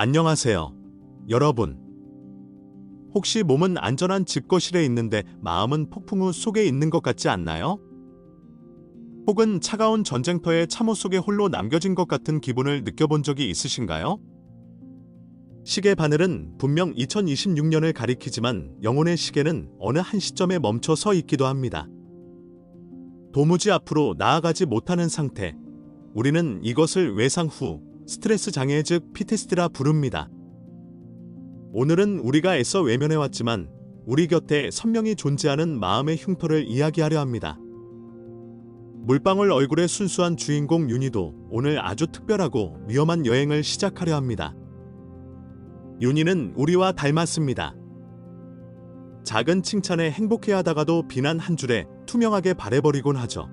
안녕하세요, 여러분. 혹시 몸은 안전한 집거실에 있는데 마음은 폭풍우 속에 있는 것 같지 않나요? 혹은 차가운 전쟁터의 참호 속에 홀로 남겨진 것 같은 기분을 느껴본 적이 있으신가요? 시계 바늘은 분명 2026년을 가리키지만 영혼의 시계는 어느 한 시점에 멈춰 서 있기도 합니다. 도무지 앞으로 나아가지 못하는 상태. 우리는 이것을 외상 후 스트레스 장애 즉 PTSD라 부릅니다. 오늘은 우리가 애써 외면해왔지만 우리 곁에 선명히 존재하는 마음의 흉터를 이야기하려 합니다. 물방울 얼굴의 순수한 주인공 윤희도 오늘 아주 특별하고 위험한 여행을 시작하려 합니다. 윤희는 우리와 닮았습니다. 작은 칭찬에 행복해하다가도 비난 한 줄에 투명하게 발해버리곤 하죠.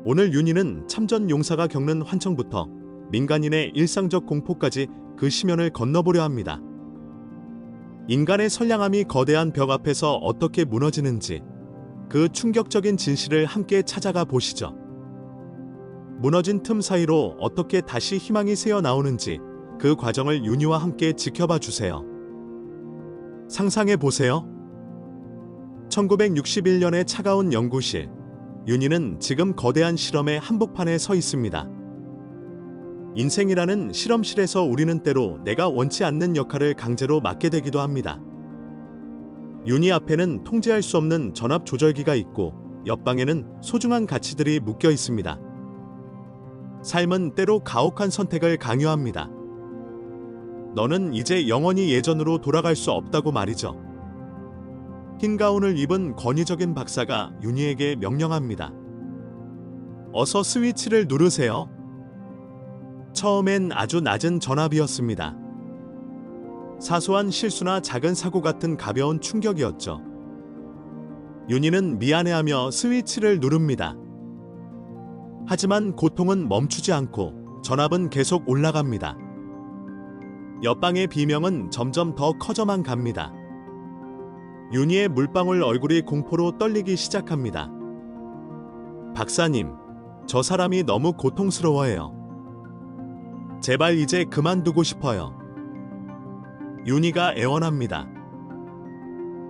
오늘 윤희는 참전 용사가 겪는 환청부터 민간인의 일상적 공포까지 그 심연을 건너보려 합니다. 인간의 선량함이 거대한 벽 앞에서 어떻게 무너지는지 그 충격적인 진실을 함께 찾아가 보시죠. 무너진 틈 사이로 어떻게 다시 희망이 새어 나오는지 그 과정을 윤희와 함께 지켜봐 주세요. 상상해 보세요. 1961년의 차가운 연구실. 윤희는 지금 거대한 실험의 한복판에 서 있습니다. 인생이라는 실험실에서 우리는 때로 내가 원치 않는 역할을 강제로 맡게 되기도 합니다. 윤희 앞에는 통제할 수 없는 전압 조절기가 있고 옆방에는 소중한 가치들이 묶여 있습니다. 삶은 때로 가혹한 선택을 강요합니다. 너는 이제 영원히 예전으로 돌아갈 수 없다고 말이죠. 흰 가운을 입은 권위적인 박사가 윤희에게 명령합니다. 어서 스위치를 누르세요. 처음엔 아주 낮은 전압이었습니다. 사소한 실수나 작은 사고 같은 가벼운 충격이었죠. 윤희는 미안해하며 스위치를 누릅니다. 하지만 고통은 멈추지 않고 전압은 계속 올라갑니다. 옆방의 비명은 점점 더 커져만 갑니다. 윤희의 물방울 얼굴이 공포로 떨리기 시작합니다. 박사님, 저 사람이 너무 고통스러워해요. 제발 이제 그만두고 싶어요. 윤희가 애원합니다.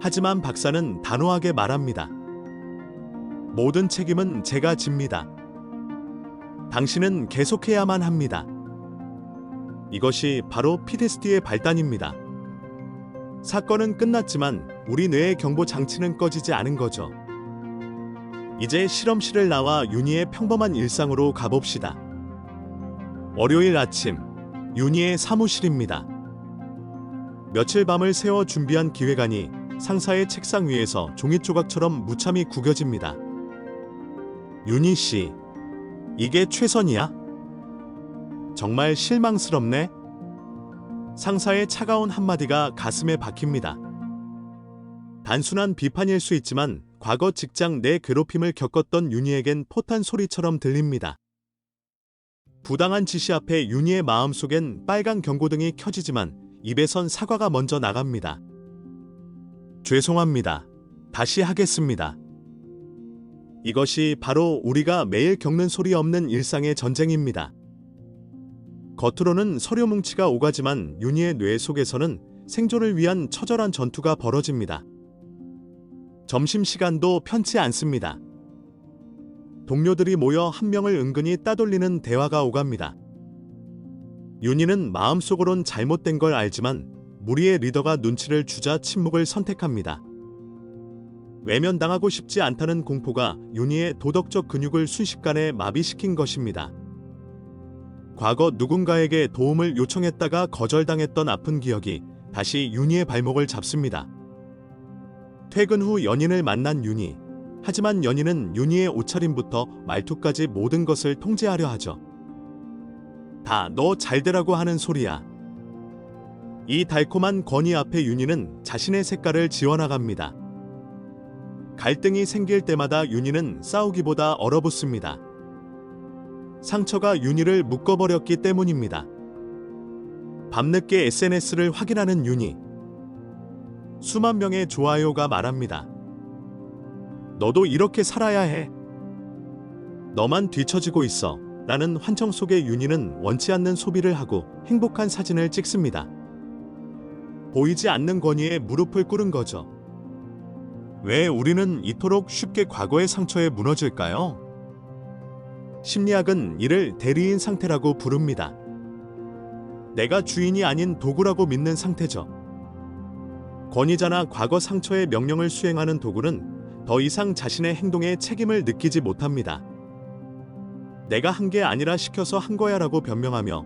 하지만 박사는 단호하게 말합니다. 모든 책임은 제가 집니다. 당신은 계속해야만 합니다. 이것이 바로 PTSD의 발단입니다. 사건은 끝났지만 우리 뇌의 경보 장치는 꺼지지 않은 거죠. 이제 실험실을 나와 윤희의 평범한 일상으로 가봅시다. 월요일 아침, 윤희의 사무실입니다. 며칠 밤을 새워 준비한 기획안이 상사의 책상 위에서 종이 조각처럼 무참히 구겨집니다. 윤희 씨, 이게 최선이야? 정말 실망스럽네? 상사의 차가운 한마디가 가슴에 박힙니다. 단순한 비판일 수 있지만 과거 직장 내 괴롭힘을 겪었던 윤희에겐 포탄 소리처럼 들립니다. 부당한 지시 앞에 윤희의 마음속엔 빨간 경고등이 켜지지만 입에선 사과가 먼저 나갑니다. 죄송합니다. 다시 하겠습니다. 이것이 바로 우리가 매일 겪는 소리 없는 일상의 전쟁입니다. 겉으로는 서류 뭉치가 오가지만 윤희의 뇌 속에서는 생존을 위한 처절한 전투가 벌어집니다. 점심시간도 편치 않습니다. 동료들이 모여 한 명을 은근히 따돌리는 대화가 오갑니다. 윤희는 마음속으론 잘못된 걸 알지만 무리의 리더가 눈치를 주자 침묵을 선택합니다. 외면당하고 싶지 않다는 공포가 윤희의 도덕적 근육을 순식간에 마비시킨 것입니다. 과거 누군가에게 도움을 요청했다가 거절당했던 아픈 기억이 다시 윤희의 발목을 잡습니다. 퇴근 후 연인을 만난 윤희. 하지만 연인은 윤희의 옷차림부터 말투까지 모든 것을 통제하려 하죠. 다 너 잘되라고 하는 소리야. 이 달콤한 권위 앞에 윤희는 자신의 색깔을 지워나갑니다. 갈등이 생길 때마다 윤희는 싸우기보다 얼어붙습니다. 상처가 윤희를 묶어버렸기 때문입니다. 밤늦게 SNS를 확인하는 윤희. 수만 명의 좋아요가 말합니다. 너도 이렇게 살아야 해. 너만 뒤처지고 있어. 라는 환청 속에 윤희는 원치 않는 소비를 하고 행복한 사진을 찍습니다. 보이지 않는 권위에 무릎을 꿇은 거죠. 왜 우리는 이토록 쉽게 과거의 상처에 무너질까요? 심리학은 이를 대리인 상태라고 부릅니다. 내가 주인이 아닌 도구라고 믿는 상태죠. 권위자나 과거 상처의 명령을 수행하는 도구는 더 이상 자신의 행동에 책임을 느끼지 못합니다. 내가 한 게 아니라 시켜서 한 거야 라고 변명하며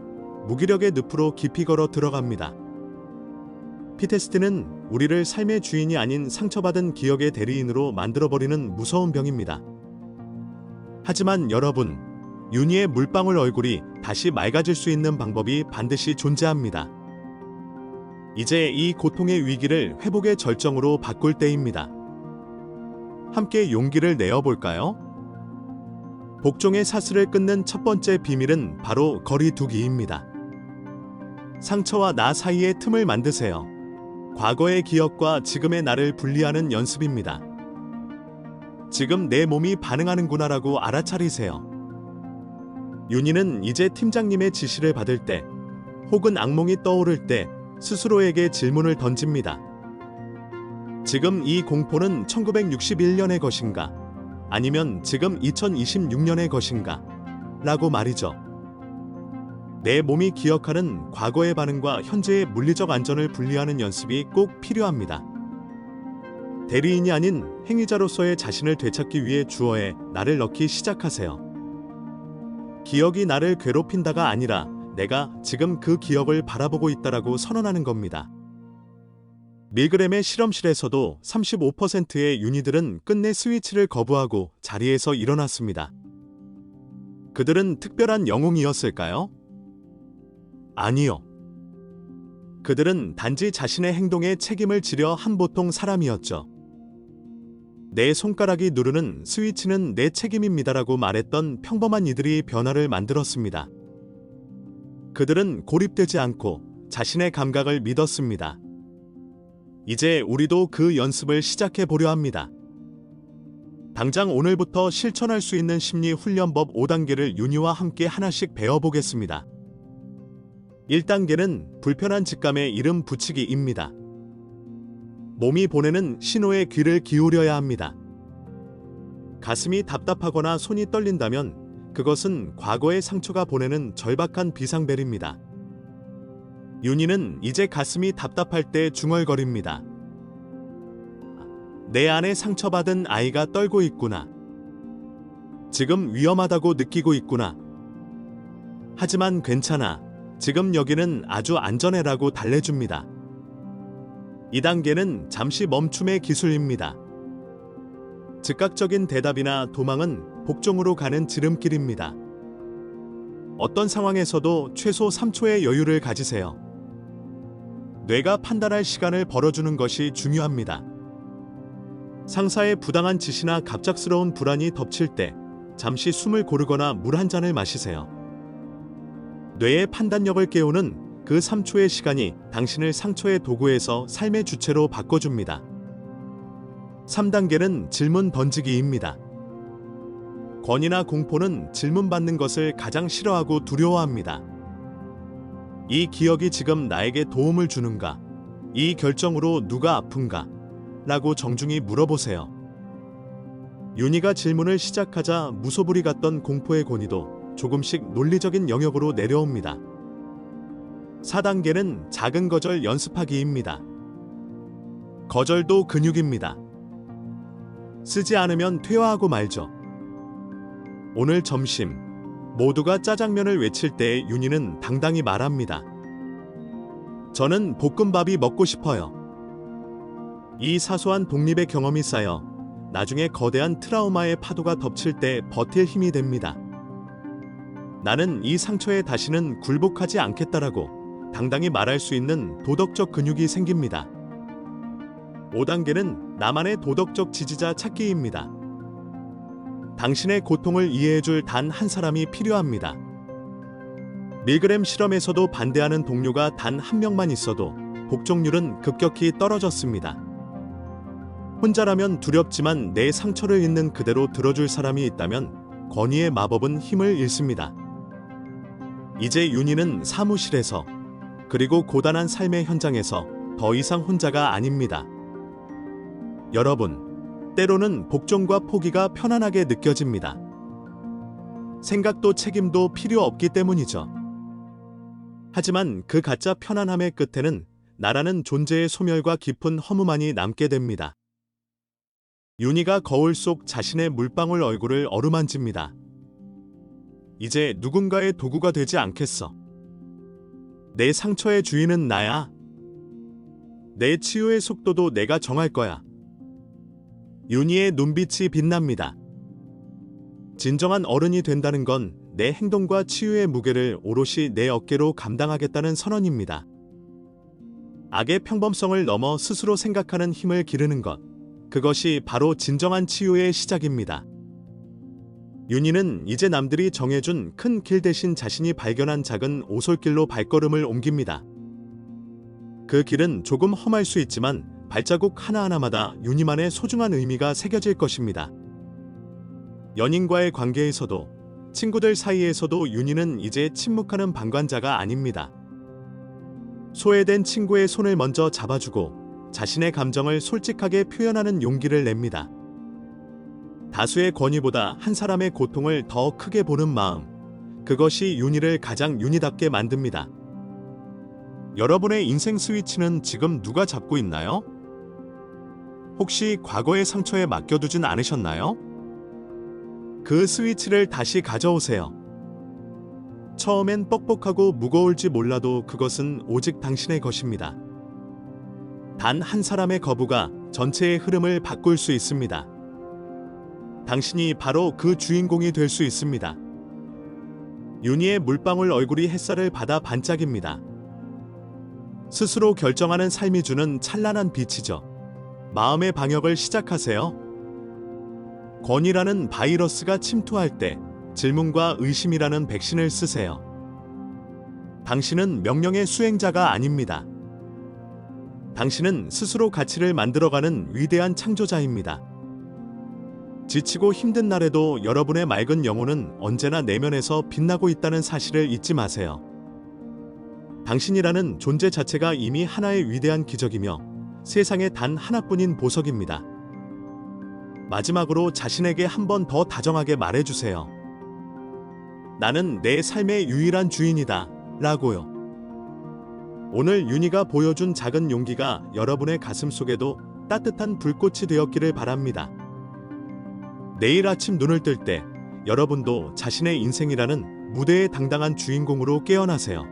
무기력의 늪으로 깊이 걸어 들어갑니다. PTSD는 우리를 삶의 주인이 아닌 상처받은 기억의 대리인으로 만들어버리는 무서운 병입니다. 하지만 여러분, 윤희의 물방울 얼굴이 다시 맑아질 수 있는 방법이 반드시 존재합니다. 이제 이 고통의 위기를 회복의 절정으로 바꿀 때입니다. 함께 용기를 내어볼까요? 복종의 사슬을 끊는 첫 번째 비밀은 바로 거리두기입니다. 상처와 나 사이의 틈을 만드세요. 과거의 기억과 지금의 나를 분리하는 연습입니다. 지금 내 몸이 반응하는구나라고 알아차리세요. 윤희는 이제 팀장님의 지시를 받을 때 혹은 악몽이 떠오를 때 스스로에게 질문을 던집니다. 지금 이 공포는 1961년의 것인가? 아니면 지금 2026년의 것인가? 라고 말이죠. 내 몸이 기억하는 과거의 반응과 현재의 물리적 안전을 분리하는 연습이 꼭 필요합니다. 대리인이 아닌 행위자로서의 자신을 되찾기 위해 주어에 나를 넣기 시작하세요. 기억이 나를 괴롭힌다가 아니라 내가 지금 그 기억을 바라보고 있다라고 선언하는 겁니다. 밀그램의 실험실에서도 35%의 윤희들은 끝내 스위치를 거부하고 자리에서 일어났습니다. 그들은 특별한 영웅이었을까요? 아니요. 그들은 단지 자신의 행동에 책임을 지려 한 보통 사람이었죠. 내 손가락이 누르는 스위치는 내 책임입니다라고 말했던 평범한 이들이 변화를 만들었습니다. 그들은 고립되지 않고 자신의 감각을 믿었습니다. 이제 우리도 그 연습을 시작해 보려 합니다. 당장 오늘부터 실천할 수 있는 심리 훈련법 5단계를 윤희와 함께 하나씩 배워보겠습니다. 1단계는 불편한 직감에 이름 붙이기입니다. 몸이 보내는 신호에 귀를 기울여야 합니다. 가슴이 답답하거나 손이 떨린다면 그것은 과거의 상처가 보내는 절박한 비상벨입니다. 윤희는 이제 가슴이 답답할 때 중얼거립니다. 내 안에 상처받은 아이가 떨고 있구나. 지금 위험하다고 느끼고 있구나. 하지만 괜찮아. 지금 여기는 아주 안전해라고 달래줍니다. 2단계는 잠시 멈춤의 기술입니다. 즉각적인 대답이나 도망은 복종으로 가는 지름길입니다. 어떤 상황에서도 최소 3초의 여유를 가지세요. 뇌가 판단할 시간을 벌어주는 것이 중요합니다. 상사의 부당한 지시나 갑작스러운 불안이 덮칠 때 잠시 숨을 고르거나 물 한 잔을 마시세요. 뇌의 판단력을 깨우는 그 3초의 시간이 당신을 상처의 도구에서 삶의 주체로 바꿔줍니다. 3단계는 질문 던지기입니다. 권위나 공포는 질문받는 것을 가장 싫어하고 두려워합니다. 이 기억이 지금 나에게 도움을 주는가? 이 결정으로 누가 아픈가? 라고 정중히 물어보세요. 윤희가 질문을 시작하자 무소불위 같던 공포의 권위도 조금씩 논리적인 영역으로 내려옵니다. 4단계는 작은 거절 연습하기입니다. 거절도 근육입니다. 쓰지 않으면 퇴화하고 말죠. 오늘 점심 모두가 짜장면을 외칠 때 윤희는 당당히 말합니다. 저는 볶음밥이 먹고 싶어요. 이 사소한 독립의 경험이 쌓여 나중에 거대한 트라우마의 파도가 덮칠 때 버틸 힘이 됩니다. 나는 이 상처에 다시는 굴복하지 않겠다라고 당당히 말할 수 있는 도덕적 근육이 생깁니다. 5단계는 나만의 도덕적 지지자 찾기입니다. 당신의 고통을 이해해줄 단 한 사람이 필요합니다. 밀그램 실험에서도 반대하는 동료가 단 한 명만 있어도 복종률은 급격히 떨어졌습니다. 혼자라면 두렵지만 내 상처를 있는 그대로 들어줄 사람이 있다면 권위의 마법은 힘을 잃습니다. 이제 윤희는 사무실에서 그리고 고단한 삶의 현장에서 더 이상 혼자가 아닙니다. 여러분, 때로는 복종과 포기가 편안하게 느껴집니다. 생각도 책임도 필요 없기 때문이죠. 하지만 그 가짜 편안함의 끝에는 나라는 존재의 소멸과 깊은 허무만이 남게 됩니다. 윤희가 거울 속 자신의 물방울 얼굴을 어루만집니다. 이제 누군가의 도구가 되지 않겠어. 내 상처의 주인은 나야. 내 치유의 속도도 내가 정할 거야. 윤희의 눈빛이 빛납니다. 진정한 어른이 된다는 건 내 행동과 치유의 무게를 오롯이 내 어깨로 감당하겠다는 선언입니다. 악의 평범성을 넘어 스스로 생각하는 힘을 기르는 것, 그것이 바로 진정한 치유의 시작입니다. 윤희는 이제 남들이 정해준 큰 길 대신 자신이 발견한 작은 오솔길로 발걸음을 옮깁니다. 그 길은 조금 험할 수 있지만 발자국 하나하나마다 윤희만의 소중한 의미가 새겨질 것입니다. 연인과의 관계에서도 친구들 사이에서도 윤희는 이제 침묵하는 방관자가 아닙니다. 소외된 친구의 손을 먼저 잡아주고 자신의 감정을 솔직하게 표현하는 용기를 냅니다. 다수의 권위보다 한 사람의 고통을 더 크게 보는 마음, 그것이 윤희를 가장 윤희답게 만듭니다. 여러분의 인생 스위치는 지금 누가 잡고 있나요? 혹시 과거의 상처에 맡겨두진 않으셨나요? 그 스위치를 다시 가져오세요. 처음엔 뻑뻑하고 무거울지 몰라도 그것은 오직 당신의 것입니다. 단 한 사람의 거부가 전체의 흐름을 바꿀 수 있습니다. 당신이 바로 그 주인공이 될 수 있습니다. 윤희의 물방울 얼굴이 햇살을 받아 반짝입니다. 스스로 결정하는 삶이 주는 찬란한 빛이죠. 마음의 방역을 시작하세요. 권위라는 바이러스가 침투할 때 질문과 의심이라는 백신을 쓰세요. 당신은 명령의 수행자가 아닙니다. 당신은 스스로 가치를 만들어가는 위대한 창조자입니다. 지치고 힘든 날에도 여러분의 맑은 영혼은 언제나 내면에서 빛나고 있다는 사실을 잊지 마세요. 당신이라는 존재 자체가 이미 하나의 위대한 기적이며 세상에 단 하나뿐인 보석입니다. 마지막으로 자신에게 한 번 더 다정하게 말해주세요. 나는 내 삶의 유일한 주인이다. 라고요. 오늘 윤희가 보여준 작은 용기가 여러분의 가슴 속에도 따뜻한 불꽃이 되었기를 바랍니다. 내일 아침 눈을 뜰 때 여러분도 자신의 인생이라는 무대의 당당한 주인공으로 깨어나세요.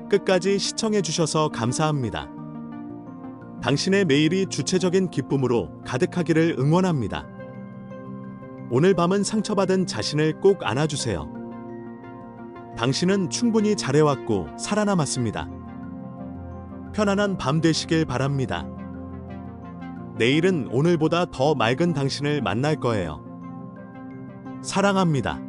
끝까지 시청해주셔서 감사합니다. 당신의 매일이 주체적인 기쁨으로 가득하기를 응원합니다. 오늘 밤은 상처받은 자신을 꼭 안아주세요. 당신은 충분히 잘해왔고 살아남았습니다. 편안한 밤 되시길 바랍니다. 내일은 오늘보다 더 맑은 당신을 만날 거예요. 사랑합니다.